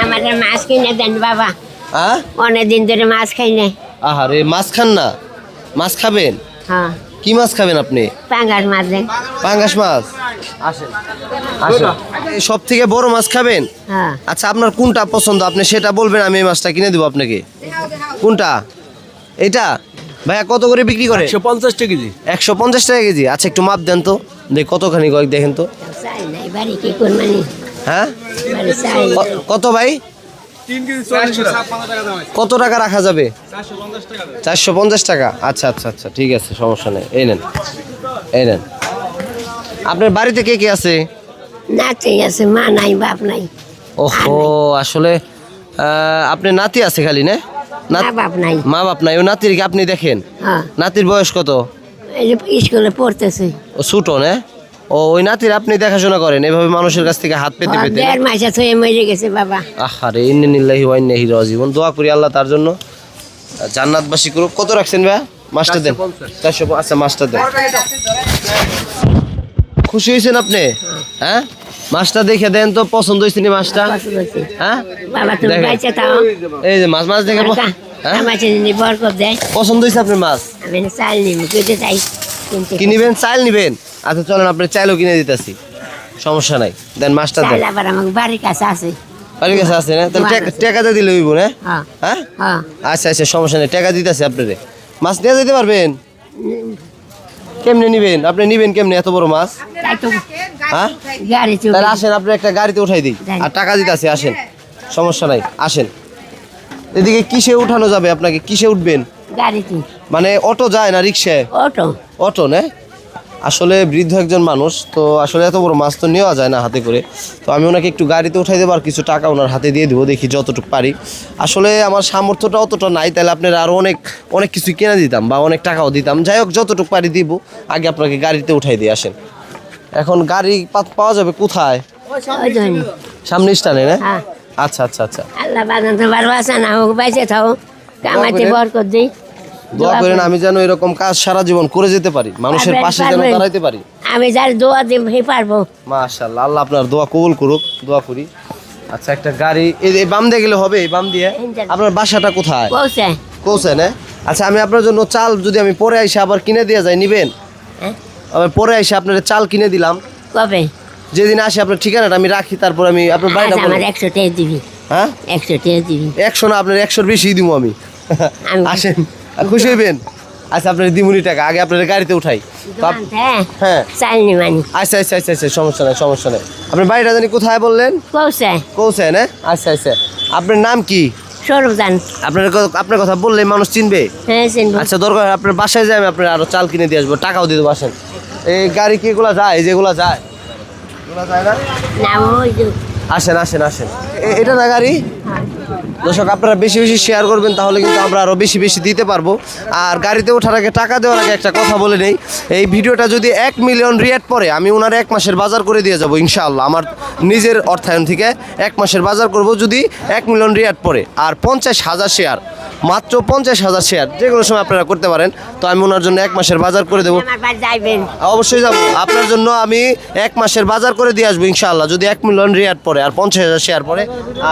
আমাদের মাছ কিনে দেন বাবা। হ্যাঁ, অনেক দিন ধরে মাছ খাই না। আহারে মাছ খান না? মাছ খাবেন? হ্যাঁ, কি মাছ খাবেন আপনি? পাঙ্গাস মাছ দেন। পাঙ্গাস মাছ। আসেন আসেন, সব থেকে বড় মাছ খাবেন? হ্যাঁ, আচ্ছা, আপনার কোনটা পছন্দ আপনি সেটা বলবেন, আমি এই মাছটা কিনে দেবো আপনাকে। কোনটা? এটা ভাইয়া কত করে বিক্রি করে? 150 টাকা কেজি। 150 টাকা কেজি। আচ্ছা, একটু মাপ দেন তো, দেখ কতখানি কয়েক দেখেন তো। চাই নাই বাড়ি কি করবানি? হ্যাঁ, বাড়ি চাই। কত ভাই? 3 কেজি 40 টাকা। 50 টাকা দাম আছে। কত টাকা রাখা যাবে? 450 টাকা। 450 টাকা। আচ্ছা আচ্ছা আচ্ছা, ঠিক আছে, সমস্যা নেই। এই নেন, এই নেন। আপনার বাড়িতে কে কে আছে? নাতি আছে, মা নাই, বাপ নাই। ওহো, আসলে আপনার নাতি আছে খালি না? মা বাপ নাই। মা বাপ নাই, ও নাতির কি আপনি দেখেন? হ্যাঁ, নাতির বয়স কত? এই যে স্কুলে পড়তেছে। ও ছোট না? ও ওই নাতির আপনি দেখাশোনা করেন এভাবে মানুষের কাছ থেকে হাত পেতে পেতে? 1.5 মাস হয়ে মরে গেছে বাবা। আহারে, ইন্নালিল্লাহি ওয়া ইন্না ইলাইহি রাজিউন। দোয়া করি আল্লাহ তার জন্য জান্নাতবাসী করুক। কত রাখছেন ভাই? মাছটা দেন। 450। আচ্ছা, মাছটা দেন। খুশি হয়েছেন আপনি? হ্যাঁ, মাছটা দেখে দেন তো, পছন্দ হয়েছে নি মাছটা? পছন্দ হয়েছে। হ্যাঁ, বাবা তুমি দেখেন। বাইচে থাও। এই যে মাছ মাছ দেখে হ্যাঁ, আমার বরকত দেয়। পছন্দ হয়েছে আপনার মাছ? আমি চাল নিব, কেটে চাই কিনতে। কি নিবেন? চাল নিবেন? আচ্ছা চলেন, আপনার চাইলও কিনে দিতেছি, সমস্যা নাই। দেন মাছটা দেন। চাল আবার আমার বাড়ির কাছে আছে। বাড়ির কাছে আছে না? তাহলে টাকাতে দিলে হইব না? হ্যাঁ, হ্যাঁ, হ্যাঁ। আচ্ছা আচ্ছা, সমস্যা নেই, টাকা দিতেছি আপনারে। মাছ নিয়ে যেতে পারবেন? কেমনে নিবেন? আপনি নিবেন কেমনে এত বড় মাছ? তাই তো হ্যাঁ, গাড়ি তাহলে আসেন, আপনি একটা গাড়িতে উঠাই দিই আর টাকা দিতেছি। আসেন, সমস্যা নাই, আসেন। এদিকে কিসে উঠানো যাবে আপনাকে? কিসে উঠবেন? গাড়িতে। মানে অটো যায় না রিক্সায়? অটো। অটো না? আসলে বৃদ্ধ একজন মানুষ তো, আসলে এত বড় মাছ তো নেওয়া যায় না হাতে করে। তো আমি ওনাকে একটু গাড়িতে উঠাই দেবো আর কিছু টাকা ওনার হাতে দিয়ে দেবো, দেখি যতটুকু পারি। আসলে আমার সামর্থ্যটা অতটা নাই, তাহলে আপনার আরও অনেক অনেক কিছু কিনে দিতাম বা অনেক টাকাও দিতাম। যাই হোক, যতটুকু পারি দিব। আগে আপনাকে গাড়িতে উঠাই দিয়ে আসেন। এখন গাড়ি পাওয়া যাবে কোথায়? ওই জন্য। সামনে স্টানে না? হ্যাঁ। আচ্ছা আচ্ছা আচ্ছা, আল্লাহ বাজান তো ভালোবাসা না হোক, বাইচে থাও, কামাইতে করেন। বরকত দিই। দোয়া করেন আমি যেন এরকম কাজ সারা জীবন করে যেতে পারি, মানুষের পারবেন, পাশে যেন পারবেন। দাঁড়াইতে পারি। আমি যার দোয়া দিব হে পারবো। মাশাআল্লাহ, আল্লাহ আপনার দোয়া কবুল করুক, দোয়া করি। আচ্ছা, একটা গাড়ি এই বাম দিয়ে গেলে হবে? এই বাম দিয়ে? আপনার বাসাটা কোথায়? পৌঁছে। কোথায় না? আচ্ছা, আমি আপনার জন্য চাল যদি আমি পরে আইসা আবার কিনে দিয়ে যাই, নিবেন? হ্যাঁ? আবার পরে আইসা আপনার চাল কিনে দিলাম, কবে? যেদিন আসে আপনার ঠিকানাটা আমি রাখি, তারপর আমি আপনার বাড়িটা আচ্ছা, আমার বলবো। 100 টাকা দিবি। হ্যাঁ, 100 টাকা দিবি। 100 না, আপনার 100-র বেশি দিব আমি। আমি- আসেন, খুশি হইবেন? আচ্ছা, আপনার দিমুনি টাকা আগে আপনার গাড়িতে উঠাই তো হ্যাঁ, হ্যাঁ, চাল নি মানি। আচ্ছা আচ্ছা আচ্ছা আচ্ছা, সমস্যা নাই সমস্যা নাই। আপনার বাড়িটা জানি কোথায় বললেন? পৌঁছে। কোথায় না? আচ্ছা আচ্ছা, আপনার নাম কি? সরবজান। আপনার কথা বললে মানুষ চিনবে? হ্যাঁ, চিনবো। আচ্ছা, দরকার আপনার বাসায় যাই, আমি আপনার আরো চাল কিনে দিয়ে আসবো, টাকাও দিয়ে দেবো। আসেন। এই গাড়ি কি এগুলা যায়? এই যেগুলা যায়, এগুলা যায় না? না, ওই যে। আসেন আসেন আসেন, এটা না গাড়ি? দর্শক, আপনারা বেশি বেশি শেয়ার করবেন, তাহলে কিন্তু আমরা আরও বেশি বেশি দিতে পারবো। আর গাড়িতে ওঠার আগে, টাকা দেওয়ার আগে একটা কথা বলে নেই, এই ভিডিওটা যদি 1 মিলিয়ন রিয়াট পরে, আমি ওনার 1 মাসের বাজার করে দিয়ে যাবো ইনশাআল্লাহ। আমার নিজের অর্থায়ন থেকে 1 মাসের বাজার করব যদি 1 মিলিয়ন রিয়াট পরে। আর 50,000 শেয়ার, মাত্র 50,000 শেয়ার যে কোনো সময় আপনারা করতে পারেন। তো আমি ওনার জন্য 1 মাসের বাজার করে দেবো। আমার বাড়ি যাইবেন। অবশ্যই যাবো, আপনার জন্য আমি 1 মাসের বাজার করে দিয়ে আসবো ইনশাআল্লাহ, যদি 1 মিলিয়ন রিয়াট পরে আর 50,000 শেয়ার পরে।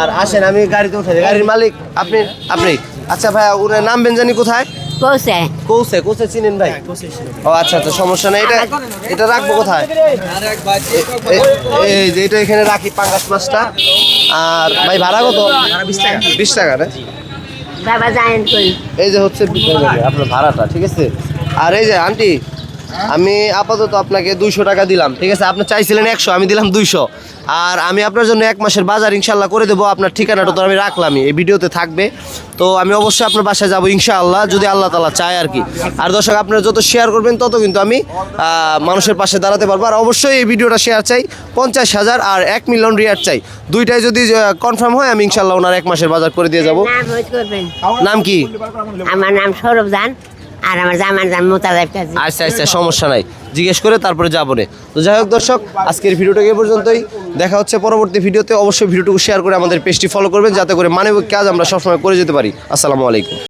আর আসেন, আমি গাড়িতে উঠে যাই। গাড়ির মালিক আপনি? আপনি? আচ্ছা ভাইয়া, ওনার নামবেন জানি কোথায়? পৌঁছে। কৌছে চিনেন ভাই? ও আচ্ছা আচ্ছা, সমস্যা নেই। এটা রাখবো কোথায়? এই যে এটা এখানে রাখি, পাঙ্গাস মাছটা। আর ভাই ভাড়া কত? 20 টাকা না? বাবা যায়েন কই? এই যে হচ্ছে আপনার ভাড়াটা, ঠিক আছে। আর এই যে আন্টি, আমি আপাতত আপনাকে 200 টাকা দিলাম, ঠিক আছে। আপনি চাইছিলেন 100, আমি দিলাম 200। আর আমি আপনার জন্য 1 মাসের বাজার ইনশাআল্লাহ করে দেবো। আপনার ঠিকানাটা তো আমি রাখলামই, এই ভিডিওতে থাকবে। তো আমি অবশ্যই আপনার বাসায় যাবো ইনশাআল্লাহ, যদি আল্লাহ তাআলা চায় আর কি। আর দর্শক, আপনারা যত শেয়ার করবেন তত কিন্তু আমি মানুষের পাশে দাঁড়াতে পারবো। আর অবশ্যই এই ভিডিওটা শেয়ার চাই 50,000 আর 1 মিলিয়ন রিয়াট চাই, দুইটাই যদি কনফার্ম হয়, আমি ইনশাআল্লাহ ওনার 1 মাসের বাজার করে দিয়ে যাবো। নাম হইতে করবেন। নাম কি? আমার নাম সরবজান, আর আমার জামার নাম মোতালেব কাজী। আচ্ছা আচ্ছা, সমস্যা নাই, জিজ্ঞেস করে তারপরে যাবো রে। তো যাই হোক দর্শক, আজকের ভিডিওটা এই পর্যন্তই। দেখা হচ্ছে পরবর্তী ভিডিওতে। অবশ্যই ভিডিওটুকু শেয়ার করে আমাদের পেজটি ফলো করবেন, যাতে করে মানবিক কাজ আমরা সবসময় করে যেতে পারি। আসসালামু আলাইকুম।